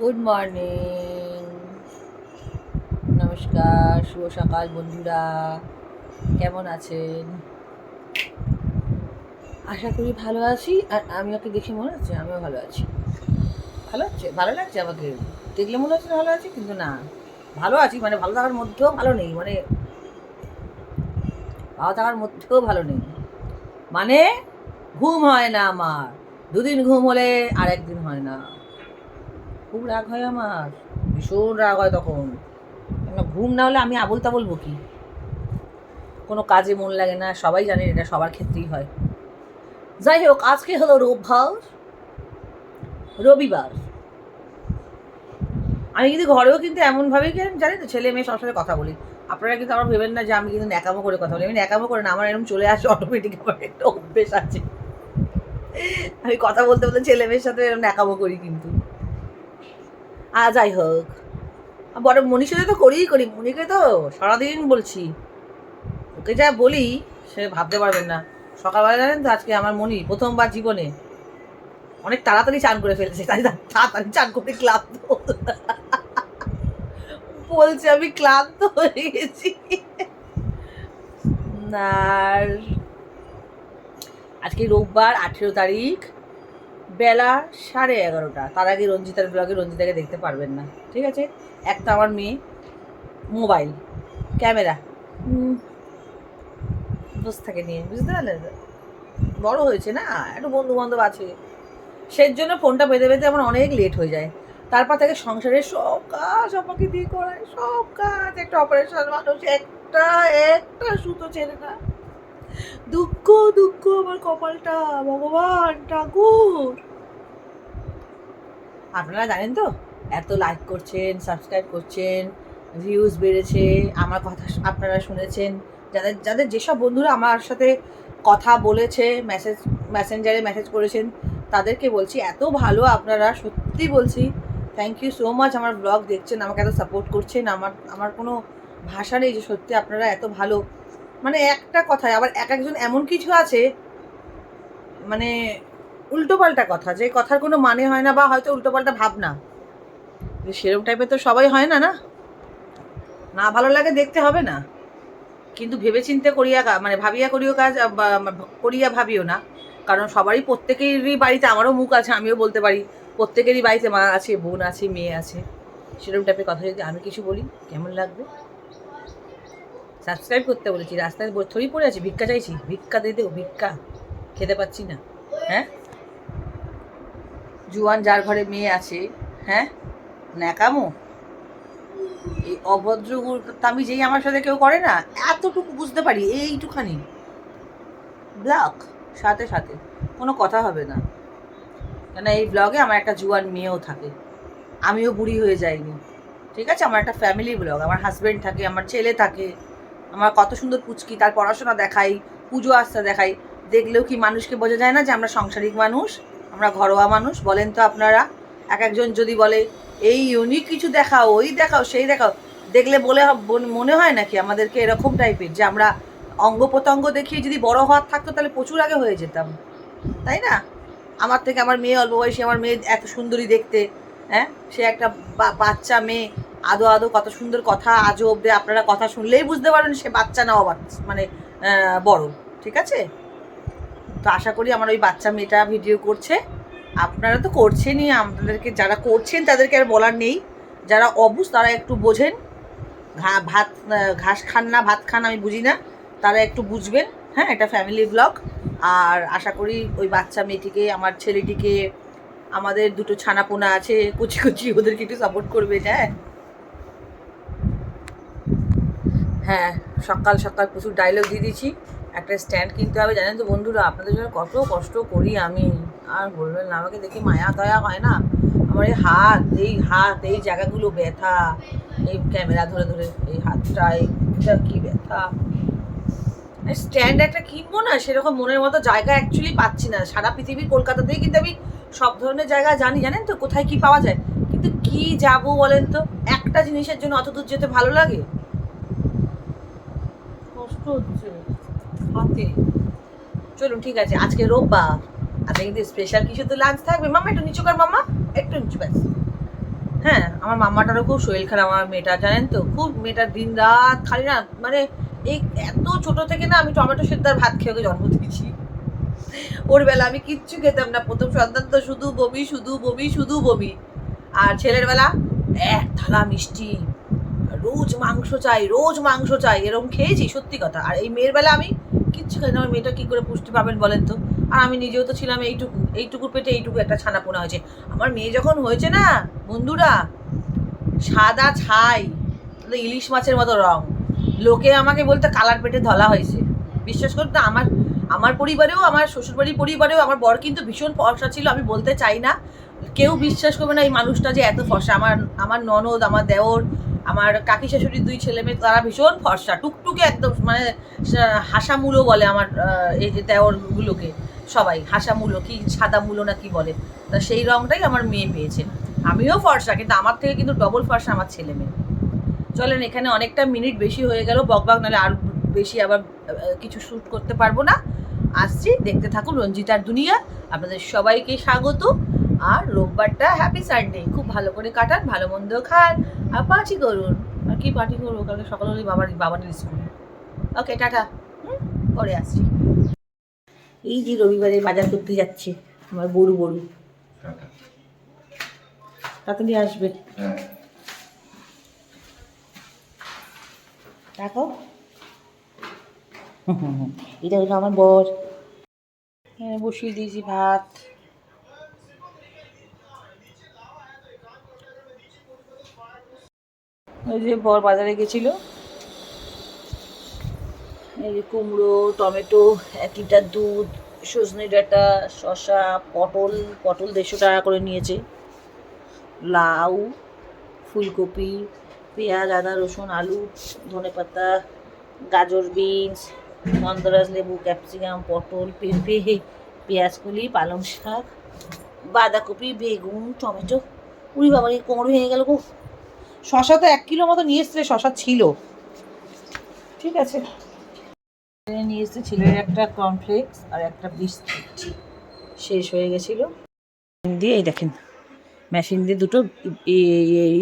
Good morning, নমস্কার, শুভ সকাল বন্ধুরা। কেমন আছেন? আশা করি ভালো আছি। আর আমি ওকে দেখে মনে হচ্ছে আমিও ভালো আছি। ভালো হচ্ছে, ভালো লাগছে আমাকে দেখলে মনে হচ্ছে ভালো আছি, কিন্তু না, ভালো আছি মানে ভালো থাকার মধ্যেও ভালো নেই, মানে ভালো থাকার মধ্যেও ভালো নেই, মানে ঘুম হয় না আমার। দুদিন ঘুম হলে আর একদিন হয় না। খুব রাগ হয় আমার, ভীষণ রাগ হয় তখন। ঘুম না হলে আমি আবোল তাবোল বকি, কোনো কাজে মন লাগে না। সবাই জানেন, এটা সবার ক্ষেত্রেই হয়। যাই হোক, আজকে হলো রবিবার। আমি কিন্তু ঘরেও কিন্তু এমনভাবেই জানি তো, ছেলে মেয়ে সবার সাথে কথা বলি। আপনারা কিন্তু আমার ভেবেন না যে আমি কিন্তু ন্যাকামো করে কথা বলি। আমি ন্যাকামো করে না, আমার এরকম চলে আসে অটোমেটিক, আমার একটা অভ্যেস আছে। আমি কথা বলতে বলতে ছেলে মেয়ের সাথে এরকম ন্যাকামো করি কিন্তু। যাই হোক, বড় মনির সাথে তো করিই করি। মনিকে তো সারাদিন বলছি, ওকে যা বলি সে ভাবতে পারবেন না। সকালবেলা জানেন তো, আজকে আমার মনি প্রথমবার জীবনে অনেক তাড়াতাড়ি চান করে ফেলেছে। তাই তাড়াতাড়ি চান করে ক্লান্ত বলছে আমি ক্লান্ত হয়ে গেছি। আর আজকে রোববার, 18 তারিখ, বেলা 11:30। তার আগে রঞ্জিতার ব্লগে রঞ্জিতাকে দেখতে পারবেন না, ঠিক আছে? একটা আমার মেয়ে, মোবাইল, ক্যামেরা বসে থাকে নিয়ে, বুঝতে পারলেন? বড় হয়েছে না, একটু বন্ধু বান্ধব আছে, সেই জন্য ফোনটা পেতে পেতে আমার অনেক লেট হয়ে যায়। তারপর থেকে সংসারের সব কাজ আমাকে দিয়ে করায়, সব কাজ। একটা অপারেশন মানুষ, একটা একটা সুতো ছেড়ে না। দুঃখ দুঃখ আমার কপালটা, ভগবান ঠাকুর। আপনারা জানেন তো, এত লাইক করছেন, সাবস্ক্রাইব করছেন, ভিউজ বেড়েছে, আমার কথা আপনারা শুনেছেন। যাদের যাদের যেসব বন্ধুরা আমার সাথে কথা বলেছে, মেসেঞ্জারে মেসেজ করেছেন, তাদেরকে বলছি এত ভালো আপনারা, সত্যি বলছি। Thank you so much. আমার ব্লগ দেখছেন, আমাকে এত সাপোর্ট করছেন। আমার আমার কোনো ভাষা নেই যে সত্যি আপনারা এত ভালো। মানে একটা কথায় আবার এক একজন এমন কিছু আছে, মানে উল্টোপাল্টা কথা, যে কথার কোনো মানে হয় না, বা হয়তো উল্টোপাল্টা ভাবনা, সেরকম টাইপের তো সবাই হয় না। না, না ভালো লাগে দেখতে হবে না, কিন্তু ভেবে চিন্তে করিয়া মানে ভাবিয়া করিও কাজ, করিয়া ভাবিও না। কারণ সবারই, প্রত্যেকেরই বাড়িতে, আমারও মুখ আছে, আমিও বলতে পারি। প্রত্যেকেরই বাড়িতে মা আছে, বোন আছে, মেয়ে আছে। সেরকম টাইপের কথা যদি আমি কিছু বলি কেমন লাগবে? সাবস্ক্রাইব করতে বলেছি, রাস্তায় থরি পড়ে আছি, ভিক্ষা চাইছি, ভিক্ষা দিয়ে দেবো, ভিক্ষা খেতে পাচ্ছি না। হ্যাঁ, জুয়ান যার ঘরে মেয়ে আছে, হ্যাঁ, ন্যাকামো, এই অভদ্রতামি যেই আমার সাথে কেউ করে না, এতটুকু বুঝতে পারি, এইটুখানি ব্লগ, সাথে সাথে কোনো কথা হবে না। কেন, এই ব্লগে আমার একটা জুয়ান মেয়েও থাকে, আমিও বুড়ি হয়ে যাইনি, ঠিক আছে? আমার একটা ফ্যামিলি ব্লগ, আমার হাজব্যান্ড থাকে, আমার ছেলে থাকে, আমার কত সুন্দর পুচকি, তার পড়াশোনা দেখাই, পুজো আস্থা দেখাই। দেখলেও কি মানুষকে বোঝা যায় না যে আমরা সাংসারিক মানুষ, আমরা ঘরোয়া মানুষ? বলেন তো আপনারা। এক একজন যদি বলে এই ইউনিক কিছু দেখাও, ওই দেখাও, সেই দেখাও, দেখলে বলে মনে হয় নাকি আমাদেরকে এরকম টাইপের যে আমরা অঙ্গ প্রত্যঙ্গ দেখিয়ে যদি বড় হওয়ার থাকতো তাহলে প্রচুর আগে হয়ে যেতাম, তাই না? আমার থেকে আমার মেয়ে, অল্প বয়সী আমার মেয়ে, এত সুন্দরী দেখতে, হ্যাঁ, সে একটা বাচ্চা মেয়ে, আদো আদো কত সুন্দর কথা। আজও অব্দি আপনারা কথা শুনলেই বুঝতে পারবেন সে বাচ্চা না বাচ্চা, মানে বড়, ঠিক আছে? তো আশা করি আমার ওই বাচ্চা মেয়েটা ভিডিও করছে, আপনারা তো করছেনই, আপনাদেরকে যারা করছেন তাদেরকে আর বলার নেই। যারা অবুঝ তারা একটু বোঝেন, ঘাস খান না ভাত খান আমি বুঝি না, তারা একটু বুঝবেন। হ্যাঁ, এটা ফ্যামিলি ব্লগ। আর আশা করি ওই বাচ্চা মেয়েটিকে, আমার ছেলেটিকে, আমাদের দুটো ছানাপোনা আছে কুচি কুচি, ওদেরকে একটু সাপোর্ট করবে। হ্যাঁ, হ্যাঁ, সকাল সকাল প্রচুর ডায়লগ দিয়ে দিয়েছি। একটা স্ট্যান্ড কিনতে হবে, জানেন তো বন্ধুরা, আপনাদের জন্য কত কষ্ট করি আমি। আর বলবেন না, আমাকে দেখে মায়া দয়া হয় না? আমার এই হাত এই জায়গাগুলো ব্যথা, এই ক্যামেরা ধরে ধরে এই হাতটা, এইটা কি ব্যথা। স্ট্যান্ড একটা কিনবো না, সেরকম মনের মতো জায়গা অ্যাকচুয়ালি পাচ্ছি না। সারা পৃথিবীর কলকাতাতেই কিন্তু আমি সব ধরনের জায়গা জানি, জানেন তো, কোথায় কি পাওয়া যায়। কিন্তু কি যাবো বলেন তো, একটা জিনিসের জন্য অত দূর যেতে ভালো লাগে? কষ্ট হচ্ছে হাতে। চলুন ঠিক আছে, আজকে রোববার, আজকে কিন্তু স্পেশাল কিছু তো লাঞ্চ থাকবে। মামা একটু নিচু কর, মামা একটু নিচু, ব্যাস। হ্যাঁ, আমার মাম্মাটারও খুব শরীর খারাপ, আমার মেয়েটা জানেন তো, খুব মেয়েটা দিন রাত খালি না, মানে এই এত ছোট থেকে না আমি টমেটো সেদ্ধ আর ভাত খেয়ে ওকে জন্ম দিয়েছি। ওর বেলা আমি কিচ্ছু খেতাম না, প্রথম সন্তান তো শুধু বমি শুধু বমি শুধু বমি। আর ছেলের বেলা এক থালা মিষ্টি, রোজ মাংস চাই রোজ মাংস চাই, এরকম খেয়েছি সত্যি কথা। আর এই মেয়ের বেলা আমি কিচ্ছু খাই না, আমার মেয়েটা কী করে পুষ্টি পাবেন বলেন তো। আর আমি নিজেও তো ছিলাম এইটুকু এইটুকু পেটে, এইটুকু একটা ছানাপোনা হয়েছে। আমার মেয়ে যখন হয়েছে না বন্ধুরা, সাদা ছাই, ইলিশ মাছের মতো রং, লোকে আমাকে বলতে কালার পেটে ধলা হয়েছে। বিশ্বাস করতে আমার আমার পরিবারেও, আমার শ্বশুরবাড়ির পরিবারেও আমার বর কিন্তু ভীষণ ফর্সা ছিল, আমি বলতে চাই না, কেউ বিশ্বাস করবে না এই মানুষটা যে এত ফর্সা। আমার আমার ননদ, আমার দেওর, আমার কাকি শাশুড়ির 2 ছেলে মেয়ে, তারা ভীষণ ফর্সা, টুকটুকে একদম, মানে হাসামুলো বলে আমার এই যে দেওরগুলোকে সবাই, হাসামুলো কি সাদা মূলো না কি বলে, তা সেই রংটাই আমার মেয়ে পেয়েছে। আমিও ফর্সা, কিন্তু আমার থেকে কিন্তু ডবল ফর্সা আমার ছেলে মেয়ে। চলেন, এখানে অনেকটা মিনিট বেশি হয়ে গেল, বকবক নাহলে আর বেশি আবার কিছু শ্যুট করতে পারবো না। আসছি, দেখতে থাকুন রঞ্জিতার দুনিয়া। আপনাদের সবাইকে স্বাগত। আর রোববারটা হ্যাপি সানডে, খুব ভালো করে কাটান, ভালো মন্দ খান আর পার্টি করুন। আর কি পার্টি করবো, কালকে সকাল হলেই বাবার স্কুল। ওকে, টাটা, পরে আসছি। এই যে রবিবারে বাজার করতে যাচ্ছে আমার বড়ু তাড়াতাড়ি আসবে। দেখো, এটা হলো আমার বর। বসিয়ে দিয়েছি ভাত। ওই যে বর বাজারে গেছিল, এই যে কুমড়ো, টমেটো, 1 লিটার দুধ, সজনে ডাঁটা, শসা, পটল 150 টাকা করে নিয়েছে, লাউ, ফুলকপি, পেঁয়াজ, আদা, রসুন, আলু, ধনেপাতা, গাজর, বিনস, গন্ধরাজ লেবু, ক্যাপসিকাম, পটল, পেঁপে, পেঁয়াজকলি, পালং শাক, বাঁধাকপি, বেগুন, টমেটো। উড়ি বাবা, এই কোমর ভেঙে গেল গো। শসা তো 1 কিলো মতো নিয়ে এসছে, শসা ছিল, ঠিক আছে। নিয়ে এসছে ছেলের একটা কর্নফ্লেক্স আর একটা বিস্কিট, শেষ হয়ে গেছিল। দিয়ে এই দেখেন, মেশিন দিয়ে দুটো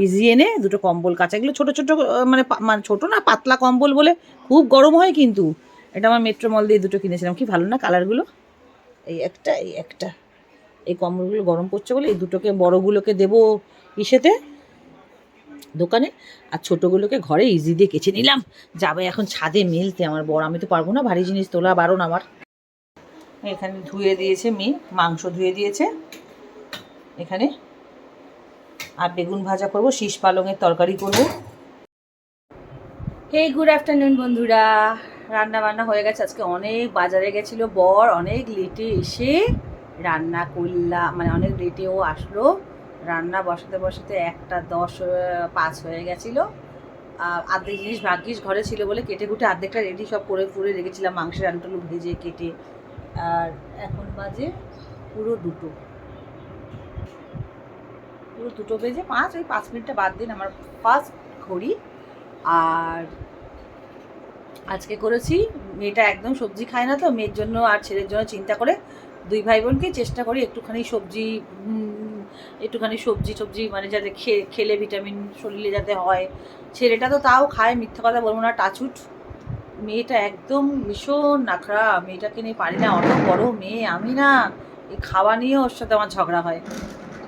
ইজি এনে দুটো কম্বল কাচা, এগুলো ছোটো ছোটো, মানে মানে ছোটো না, পাতলা কম্বল বলে, খুব গরম হয় কিন্তু। এটা আমার মেট্রো মল দিয়ে দুটো কিনেছিলাম, কি ভালো না কালারগুলো। এই একটা এই কম্বলগুলো গরম পড়ছে বলে এই দুটোকে, বড়োগুলোকে দেবো ইসেতে দোকানে, আর ছোটোগুলোকে ঘরে ইজি দিয়ে কেচে নিলাম। যাবে এখন ছাদে মেলতে আমার বর, আমি তো পারবো না, ভারী জিনিস তোলা বারণ আমার। এখানে ধুয়ে দিয়েছে মেয়ে, মাংস ধুয়ে দিয়েছে এখানে, আর বেগুন ভাজা করব, শীষ পালংয়ের তরকারি করব। হে গুড আফটারনুন বন্ধুরা, রান্না বান্না হয়ে গেছে। আজকে অনেক বাজারে গেছিলো বর, অনেক লেটে এসে রান্না করলাম, মানে অনেক লেটেও আসলো। রান্না বসাতে বসাতে 1:10 হয়ে গেছিলো। আর্ধেক জিনিস ভাগ্যিস ঘরে ছিল বলে কেটে কুটে অর্ধেকটা রেডি সব করে ফুরে রেখেছিলাম, মাংসের আলু টালু ভেজে কেটে। আর এখন বাজে পুরো 2 বেজে 5, ওই 5 মিনিটটা বাদ দিন আমার ফার্স্ট ঘড়ি। আর আজকে করেছি, মেয়েটা একদম সবজি খায় না তো, মেয়ের জন্য আর ছেলের জন্য চিন্তা করে 2 ভাই বোনকেই চেষ্টা করি একটুখানি সবজি মানে যাতে খেলে ভিটামিন শরীরে যাতে হয়। ছেলেটা তো তাও খায়, মিথ্যা কথা বলবো না, টাচুট। মেয়েটা একদম ভীষণ নাখরা, মেয়েটাকে নিয়ে পারি না, অত বড় মেয়ে আমি না, এই খাওয়া নিয়ে ওর সাথে আমার ঝগড়া হয়,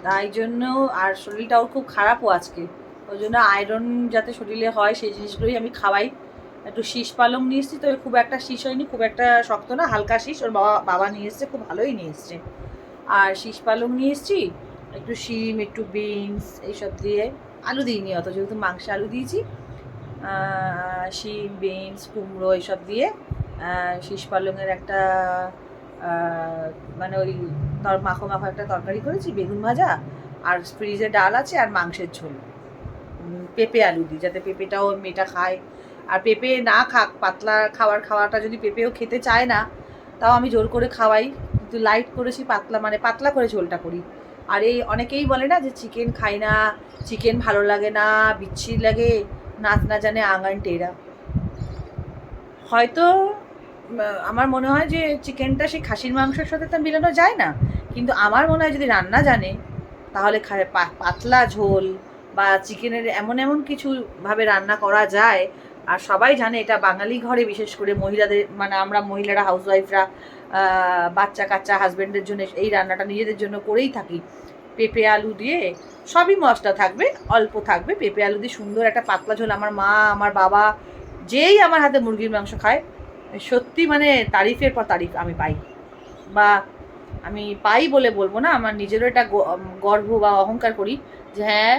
তাই জন্য। আর শরীরটা ওর খুব খারাপও আজকে, ওই জন্য আয়রন যাতে শরীরে হয় সেই জিনিসগুলোই আমি খাওয়াই। একটু শীষ পালং নিয়ে এসেছি, তবে খুব একটা শীষ হয়নি, খুব একটা শক্ত না, হালকা শীষ, ওর বাবা নিয়ে এসছে, খুব ভালোই নিয়ে এসছে। আর শীষ পালং নিয়ে এসেছি, একটু শিম, একটু বিনস, এইসব দিয়ে, আলু দিইনি অত, যেহেতু মাংসে আলু দিয়েছি। শিম, বিনস, কুমড়ো এইসব দিয়ে শীষ পালংয়ের একটা মানে ওই মাখো একটা তরকারি করেছি, বেগুন ভাজা, আর ফ্রিজে ডাল আছে, আর মাংসের ঝোল, পেঁপে আলু দিই, যাতে পেঁপেটাও মেয়েটা খায়। আর পেঁপে না খাক, পাতলা খাওয়াটা যদি পেঁপেও খেতে চায় না, তাও আমি জোর করে খাওয়াই, কিন্তু লাইট করেছি, পাতলা করে ঝোলটা করি। আর এই অনেকেই বলে না যে চিকেন খাই না, চিকেন ভালো লাগে না, বিচ্ছিরি লাগে, নাচ না জানে আঙান টেরা। হয়তো আমার মনে হয় যে চিকেনটা সেই খাসির মাংসের সাথে তো মিলানো যায় না, কিন্তু আমার মনে হয় যদি রান্না জানে তাহলে পাতলা ঝোল, বা চিকেনের এমন এমন কিছু ভাবে রান্না করা যায়। আর সবাই জানে এটা বাঙালি ঘরে বিশেষ করে মহিলাদের, মানে আমরা মহিলারা হাউসওয়াইফরা বাচ্চা কাচ্চা হাজব্যান্ডের জন্য এই রান্নাটা নিজেদের জন্য করেই থাকি। পেঁপে আলু দিয়ে সবই মশলা থাকবে, অল্প থাকবে, পেঁপে আলু দিয়ে সুন্দর একটা পাতলা ঝোল। আমার মা, আমার বাবা যেই আমার হাতে মুরগির মাংস খায়, সত্যি মানে তারিফের পর তারিফ আমি পাই। বা আমি পাই বলে বলবো না, আমার নিজেরও এটা গর্ব বা অহংকার করি যে হ্যাঁ,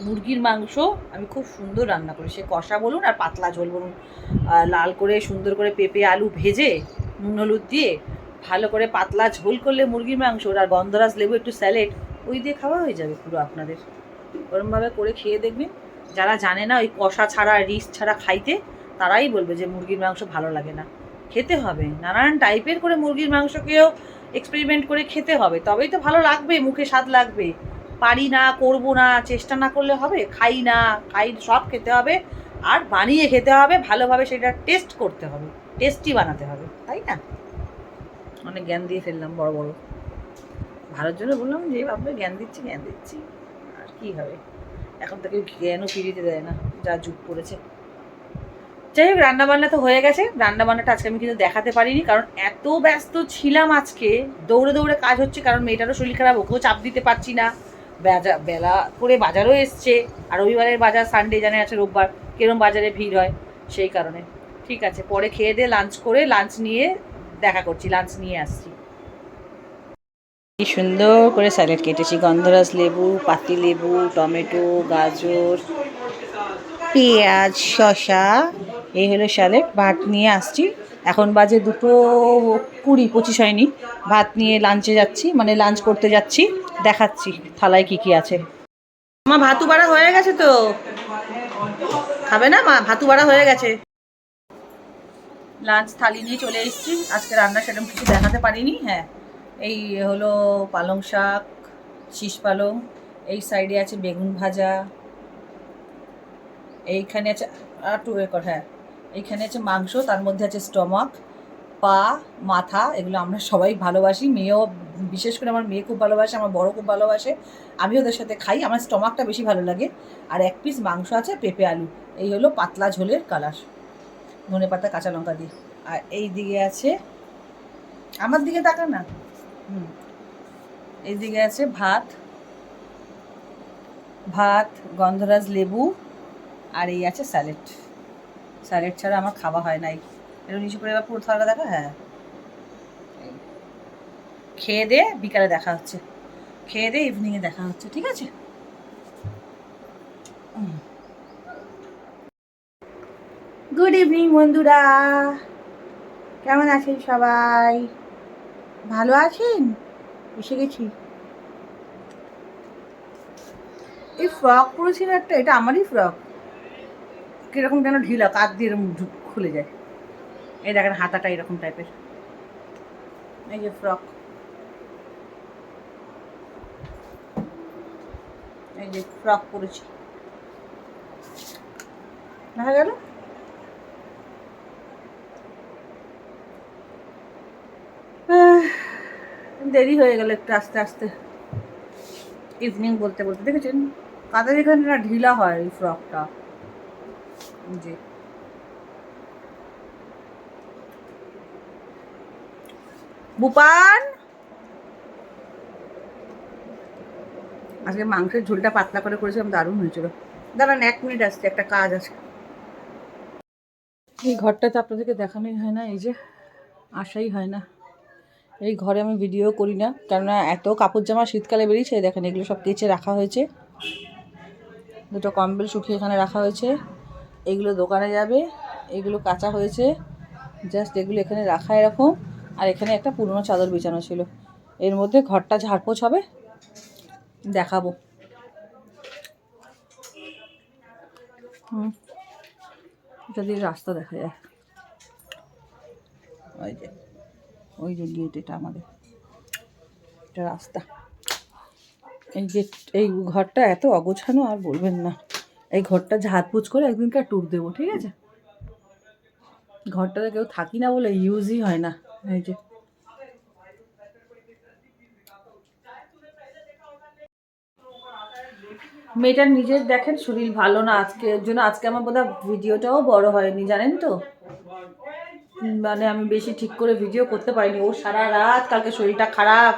মুরগির মাংস আমি খুব সুন্দর রান্না করি। সে কষা বলুন আর পাতলা ঝোল বলুন, লাল করে সুন্দর করে পেঁপে আলু ভেজে নুন হলুদ দিয়ে ভালো করে পাতলা ঝোল করলে মুরগির মাংস, আর গন্ধরাজ লেবু একটু স্যালেড, ওই দিয়ে খাওয়া হয়ে যাবে পুরো আপনাদের। ওরমভাবে করে খেয়ে দেখবেন। যারা জানে না ওই কষা ছাড়া রিস ছাড়া খাইতে, তারাই বলবে যে মুরগির মাংস ভালো লাগে না। খেতে হবে, নানান টাইপের করে মুরগির মাংসকেও এক্সপেরিমেন্ট করে খেতে হবে, তবেই তো ভালো লাগবে, মুখে স্বাদ লাগবে। পারি না, করবো না, চেষ্টা না করলে হবে? খাই না, খাই, সব খেতে হবে, আর বানিয়ে খেতে হবে ভালোভাবে, সেটা টেস্ট করতে হবে, টেস্টি বানাতে হবে, তাই না? অনেক জ্ঞান দিয়ে ফেললাম বড় বড়, ভালোর জন্য বললাম, যে ভাববে জ্ঞান দিচ্ছি জ্ঞান দিচ্ছি, আর কি হবে? এখন তো কেউ জ্ঞানও ফিরিতে দেয় না, যা যুগ পড়েছে। যাই হোক, রান্নাবান্না তো হয়ে গেছে। রান্নাবান্নাটা আজকে আমি কিন্তু দেখাতে পারিনি, কারণ এত ব্যস্ত ছিলাম আজকে, দৌড়ে দৌড়ে কাজ হচ্ছে, কারণ মেয়েটারও শরীর খারাপ, ওকেও চাপ দিতে পারছি না। বেলা করে বাজারও এসছে, আর রবিবারের বাজার, সানডে জানে আছে রোববার কিরম বাজারে ভিড় হয়, সেই কারণে। ঠিক আছে, পরে খেয়ে দিয়ে লাঞ্চ করে, লাঞ্চ নিয়ে দেখা করছি, লাঞ্চ নিয়ে আসছি। কি সুন্দর করে স্যালাড কেটেছি, গন্ধরাজ লেবু, পাতি লেবু, টমেটো, গাজর, পেঁয়াজ, শসা, এই হলো স্যালাড। ভাত নিয়ে আসছি, এখন বাজে 2:20, হয়নি। ভাত নিয়ে লাঞ্চে যাচ্ছি, মানে লাঞ্চ করতে যাচ্ছি, দেখাচ্ছি থালায় কি কি আছে। মা ভাতু বাড়া হয়ে গেছে তো, খাবে না মা? ভাতু বাড়া হয়ে গেছে। লাঞ্চ থালি নিয়ে চলে এসেছি। আজকে রান্না সেরকম কিছু দেখাতে পারিনি। হ্যাঁ, এই হলো পালং শাক, শীষ পালং, এই সাইডে আছে বেগুন ভাজা, এইখানে আছে একটু হ্যাঁ, এইখানে আছে মাংস, তার মধ্যে আছে স্টমাক, পা, মাথা, এগুলো আমরা সবাই ভালোবাসি। মেয়েও, বিশেষ করে আমার মেয়ে খুব ভালোবাসে, আমার বড় খুব ভালোবাসে, আমি ওদের সাথে খাই। আমার স্টমাকটা বেশি ভালো লাগে। আর এক পিস মাংস আছে, পেঁপে আলু, এই হলো পাতলা ঝোলের কালার, ধনে পাতা কাঁচা লঙ্কা দিয়ে। আর এই দিকে আছে, আমার দিকে তাকা না, এই দিকে আছে ভাত, ভাত, গন্ধরাজ লেবু, আর এই আছে স্যালাড। স্যালাড ছাড়া আমার খাওয়া হয় নাই। এরকম নিচু করে এবার পুরো থালাটা দেখা। হ্যাঁ, খেয়ে দে বিকালে দেখা হচ্ছে, খেয়ে দে ইভিনিংয়ে দেখা হচ্ছে, ঠিক আছে? গুড ইভিনিং বন্ধুরা, কেমন আছেন সবাই? ভালো আছেন? এসে গেছি। এই ফ্রক পরেছিল একটা, এটা আমারই ফ্রক, কিরকম যেন ঢিলা, কাঁধ দিয়ে এরকম খুলে যায়। এই দেখেন হাতাটা এরকম টাইপের, এই যে ফ্রক, এই যে ফ্রক পরেছি, দেখা গেল। দেরি হয়ে গেল একটু, আস্তে আস্তে ইভিনিং বলতে বলতে। দেখেছেন কাদের এখানে না ঢিলা হয় এই ফ্রকটা, জি। বুপান, আজকে মাংসের ঝোলটা পাতলা করে করেছিলাম, দারুণ হয়েছিল। দাঁড়ান 1 মিনিট আসছে, একটা কাজ আছে। এই ঘরটা তো আপনাদেরকে দেখানোই হয় না, এই যে আসাই হয় না। এই ঘরে আমি ভিডিও করি না, কেননা এত কাপড় জামা শীতকালে বেরিয়েছে। দেখেন এগুলো সব কেচে রাখা হয়েছে, দুটো কম্বল শুকিয়ে এখানে রাখা হয়েছে, এগুলো দোকানে যাবে, এগুলো কাঁচা হয়েছে, জাস্ট এগুলো এখানে রাখা এরকম। আর এখানে একটা পুরনো চাদর বিছানো ছিল, এর মধ্যে ঘরটা ঝাড়পোছ হবে, দেখাবো। এটা দিয়ে রাস্তা দেখা যায়, ওই যে, ওই যে গেট, এটা আমাদের, এটা রাস্তা। এই গেট, এই ঘরটা এত অগোছানো আর বলবেন না। এই ঘরটা ঝাড়পুছ করে একদিনকার ট্যুর দেবো, ঠিক আছে? ঘরটাতে কেউ থাকি না বলে ইউজই হয় না। এই যে মেয়েটার নিজের দেখেন শরীর ভালো না আজকে, এর জন্য আজকে আমার বোধহয় ভিডিওটাও বড় হয়নি জানেন তো, মানে আমি বেশি ঠিক করে ভিডিও করতে পারিনি। ও সারা রাত কালকে শরীরটা খারাপ,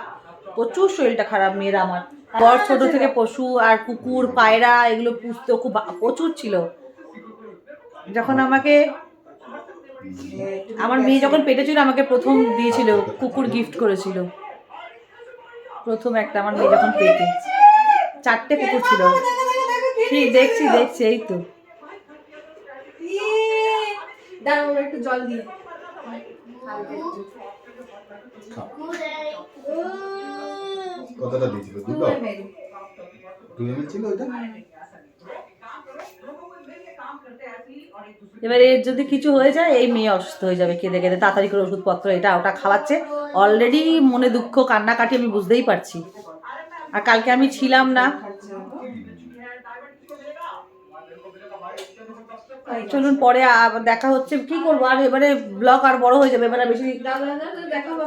প্রচুর শরীরটা খারাপ মেয়ের আমার। বর ছোট থেকে পশু আর কুকুর পায়রা এগুলো পুষতে খুব প্রচুর ছিল। যখন আমাকে আমার মেয়ে যখন পেটে ছিল আমাকে প্রথম দিয়েছিল কুকুর, গিফট করেছিল প্রথম একটা। আমার মেয়ে যখন পেটে 4টে কুকুর ছিল। ঠিক দেখছি এই তো দাঁড়াও একটু জল দিয়ে কতটা দিয়েছিল? 2 ml ছিল ওটা। এবার এর যদি কিছু হয়ে যায় এই মেয়ে অসুস্থ হয়ে যাবে কেঁদে কেঁদে, তাড়াতাড়ি করে ওষুধপত্র এটা ওটা খাওয়াচ্ছে। অলরেডি মনে দুঃখ কান্নাকাটি আমি বুঝতেই পারছি। আর কালকে আমি ছিলাম না। চলুন পরে দেখা হচ্ছে। কি করবো আর, এবারে ব্লগ আর বড় হয়ে যাবে, এবারে বেশি।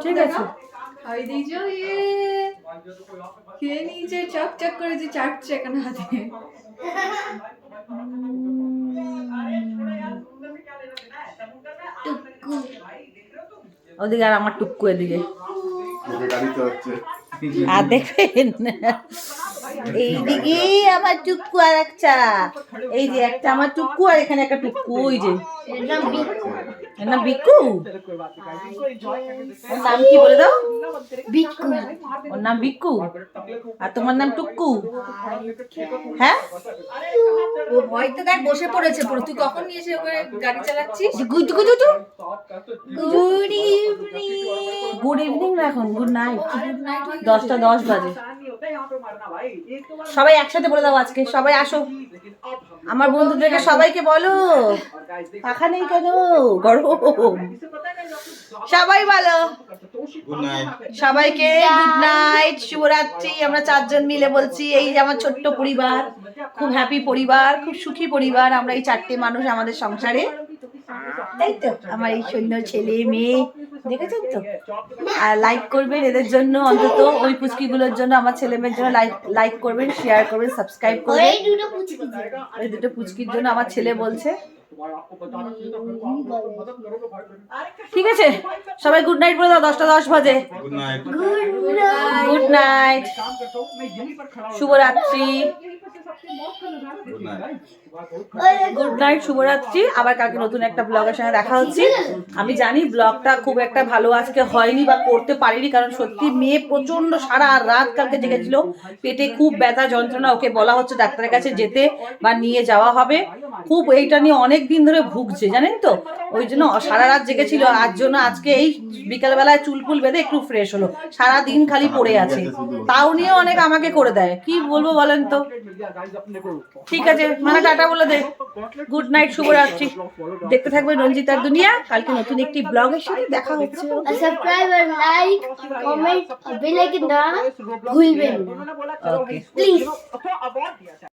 ঠিক আছে খাই দিয়েছো খেয়ে নিয়েছে, চক চক করে যে চাটছে এখন হাতে। ওদিকে আর আমার টুক্কু এদিকে ওকে গাড়ি চালাচ্ছে। আর দেখবেন এইদিকে আমার টুক্কু আর একটা, এই যে একটা আমার টুক্কু আর এখানে একটা টুক্কু, ওই যে এর নাম বিক্কু। ওর নাম কি বলে দাও? বিক্কু। ওর নাম বিক্কু আর তোমার নাম টুক্কু। হ্যাঁ ও ভয় তো দেখ বসে পড়েছে পুরো। তুই কখন নিয়ে এসে ওখানে গাড়ি চালাচ্ছিস? Good good good evening. Good evening না, এখন গুড নাইট। Good night. 10টা 10 বাজে। সবাই একসাথে বলে দাও আজকে সবাই আসো, আমার বন্ধুদেরকে সবাইকে বলো। পাখা নেই কেন, গরম। সবাই বলো গুড নাইট। সবাইকে গুড নাইট, শুভরাত্রি। আমরা 4 জন মিলে বলছি। এই যে আমার ছোট্ট পরিবার, খুব হ্যাপি পরিবার, খুব সুখী পরিবার। আমরা এই 4টে মানুষ আমাদের সংসারে, তাই তো? আমার এই সৈন্য ছেলে মেয়ে দেখেছেন তো। আর লাইক করবেন এদের জন্য, অন্তত ওই পুচকিগুলোর জন্য, আমার ছেলে মেয়ের জন্য লাইক করবেন, শেয়ার করবেন, সাবস্ক্রাইব করবেন। এই দুটো পুচকির জন্য আমার ছেলে বলছে। ঠিক আছে সবাই গুড নাইট বলে দাও। 10টা 10 বাজে। Good night. গুড নাইট, শুভরাত্রি। Good night. গুড নাইট, শুভরাত্রি। আবার কালকে নতুন একটা ব্লগের সঙ্গে দেখা হচ্ছে। আমি জানি ব্লগটা খুব একটা ভালো আজকে হয়নি বা করতে পারিনি, কারণ সত্যি মেয়ে প্রচন্ড সারা রাত কালকে জেগেছিল, পেটে খুব ব্যথা যন্ত্রণা। ওকে বলা হচ্ছে ডাক্তারের কাছে যেতে বা নিয়ে যাওয়া হবে। খুব এইটা নিয়ে অনেক দিন ধরে ভুগছে জানেন তো, ওই জন্য সারা রাত জেগেছিল। আর জন্য আজকে এই বিকালবেলায় চুলপুল বেঁধে একটু ফ্রেশ হলো। সারা দিন খালি পড়ে আছে, তাও নিয়ে অনেক আমাকে করে দেয়। কি বলবো বলেন তো। ঠিক আছে মানে টাটা বলে দে। গুড নাইট, শুভরাত্রি। দেখতে থাকবেন রঞ্জিতার দুনিয়া। কালকে নতুন একটি ব্লগের সাথে দেখা হচ্ছে। সাবস্ক্রাইব আর লাইক কমেন্ট বেল আইকন দাও ভুলবেন না ওকে প্লিজ।